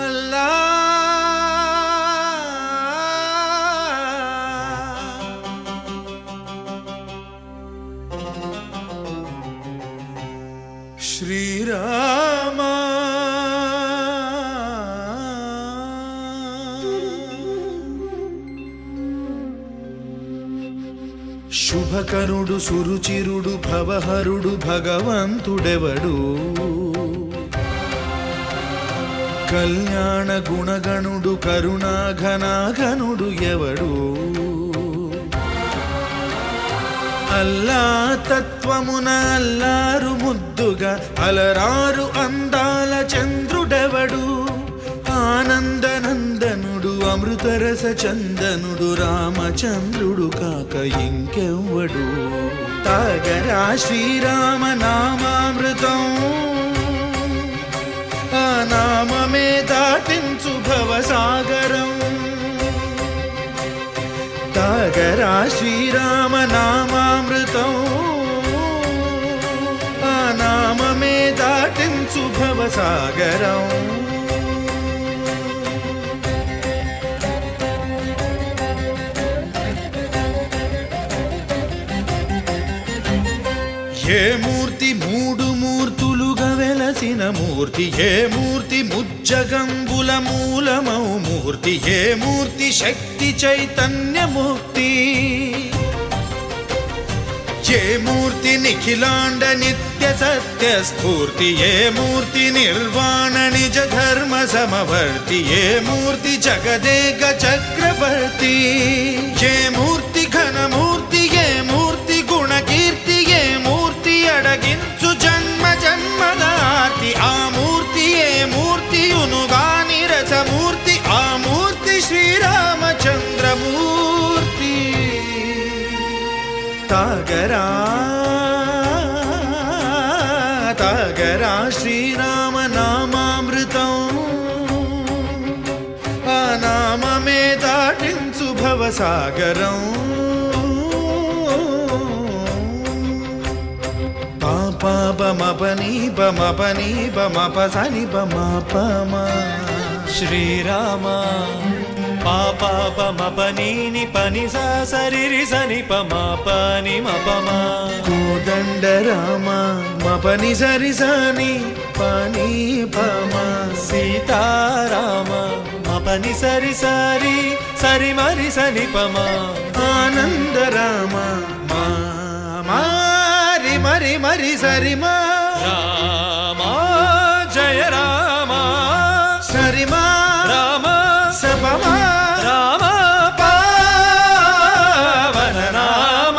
అల్లా శ్రీరామ శుభకరుడు సురుచిరుడు భవహరుడు భగవంతుడెవడు కళ్యాణ గుణగణుడు కరుణాఘనాఘనుడు ఎవడు అల్లా తత్వమున అల్లారు ముద్దుగా అలరారు అందాల చంద్రుడెవడు ఆనందనందనుడు అమృతరస చందనుడు రామచంద్రుడు కాక ఇంకెవ్వడు తాగరా శ్రీరామ నామామృతం ఆ నామమే దాటించు భవసాగరం తాగరా శ్రీరామ నామామృతం ఆ నామమే దాటించు భవసాగరం ఏ మూర్తి మూడు మూర్తులుగా వెలసిన మూర్తి ఏ మూర్తి ముజ్జగంబుల మూలమౌ మూర్తి ఏ మూర్తి శక్తి చైతన్యముక్తి ఏ మూర్తి నిఖిలాండ నిత్య సత్య స్ఫూర్తి ఏ మూర్తి నిర్వాణ నిజ ధర్మ సమవర్తి ఏ మూర్తి జగదేక చక్రవర్తి ఏ మూర్తి ఘనమూర్తి ఏ మూర్తి గుణకీర్తి ఏ మూర్తి అడగించు జన్మ జన్మదార్తి ఆ మూర్తి ఏ మూర్తి ఉనుగాని రసమూర్తి ఆ మూర్తి శ్రీరామచంద్రమూర్తి తాగరా తాగరా శ్రీరామ నామామృతం ఆ నామమే దాటించు భవసాగరం పాపమపని పమపని పమపసని పమపమ శ్రీరామ పాపమపని పని సరి సని పమపని మపమ కోదండ రామ మపని సరి సని పని పమ సీతారామ మపని సరి సరి సరి మరి సని పమ ఆనంద రామ మారి మరి మరి సరి మా రామ జయ రామ సరిమా రామ సపమా రామ పావన రామ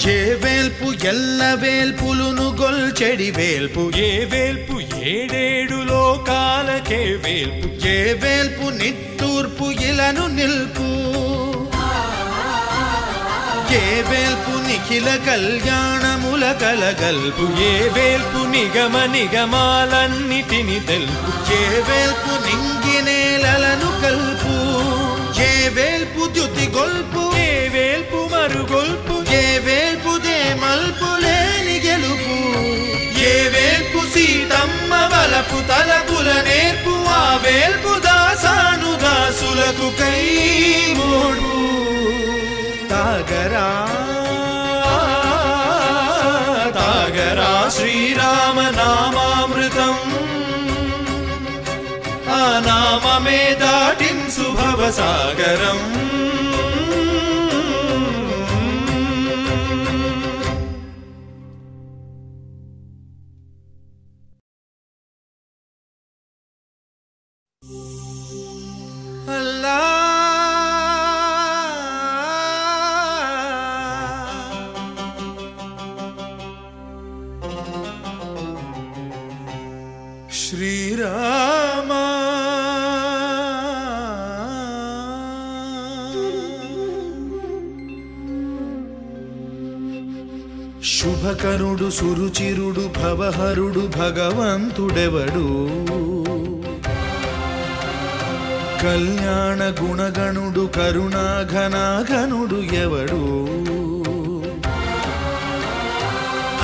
ఏ వేల్పు ఎల్ల వేల్పులును గొల్చెడి వేల్పు ఏ వేల్పు ఏడేడు లోకాలకే వేల్పు ఏ వేల్పు నిట్టూర్పు ఇలను నిల్పు ఏ వేల్పు నిఖిల కళ్యాణముల కలగల్పు ఏ వేల్పు నిగమ నిగమాలన్నిటిని తెలుపు ఏ వేల్పు నింగినేలను కల్పు ఏ వేల్పు ద్యుతి గొల్పు ఏ వేల్పు మరుగొల్పు ఏ వేల్పు దే మల్పు లేని గెలుపు ఏ వేల్పు సీతమ్మ వలపు తలపుల నేర్పు ఆ వేల్పు దాసాను దాసులకు కై మోడు తాగరా తాగరా శ్రీరామ నామామృతం ఆ నామమే దాటించు భవసాగరం అల్లా శ్రీరామ శుభకరుడు సురుచిరుడు భవహరుడు భగవంతుడెవడు కళ్యాణ గుణగణుడు కరుణాఘనాఘనుడు ఎవడు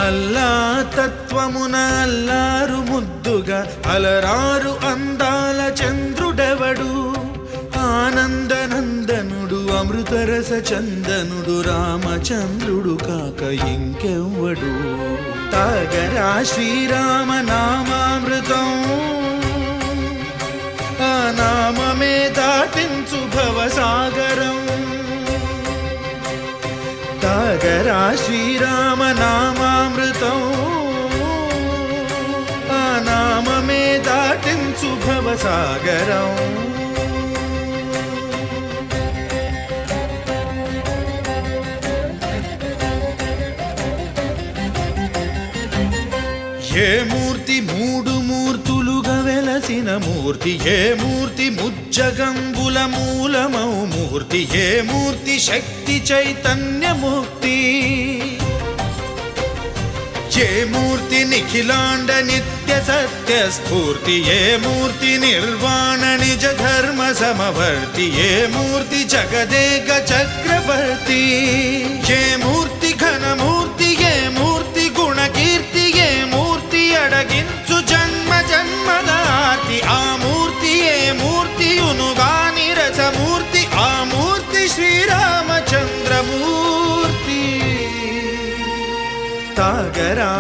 అల్లా తత్వమున అల్లారు ముద్దుగా అలరారు అందాల చంద్రుడెవడు ఆనందనందనుడు అమృతరస చందనుడు రామచంద్రుడు కాక ఇంకెవ్వడు తాగరా శ్రీరామ నామామృతం ఆ నామమే దాటించు భవసాగరం తాగరా శ్రీరామ నామామృతం ఆ నామమే దాటించు భవసాగరం ఏ మూర్తి మూడు మూర్తులుగా వెలసిన మూర్తి ఏ మూర్తి ముజ్జగంబుల మూలమౌ మూర్తి ఏ మూర్తి శక్తి చైతన్యమూర్తి ఏ మూర్తి నిఖిలాండ నిత్య సత్య స్ఫూర్తి ఏ మూర్తి నిర్వాణ నిజ ధర్మ సమవర్తి ఏ మూర్తి జగదేక చక్రవర్తి ఏ మూర్తి ఘనమూర్తి ఏ మూర్తి గుణకీర్తి ఏ మూర్తి అడగించు జన్మ జన్మదార్తి ఆ మూర్తి ఏ మూర్తియునుగాని రసమూర్తి ఆ మూర్తి శ్రీరామచంద్రమూర్తి తాగరా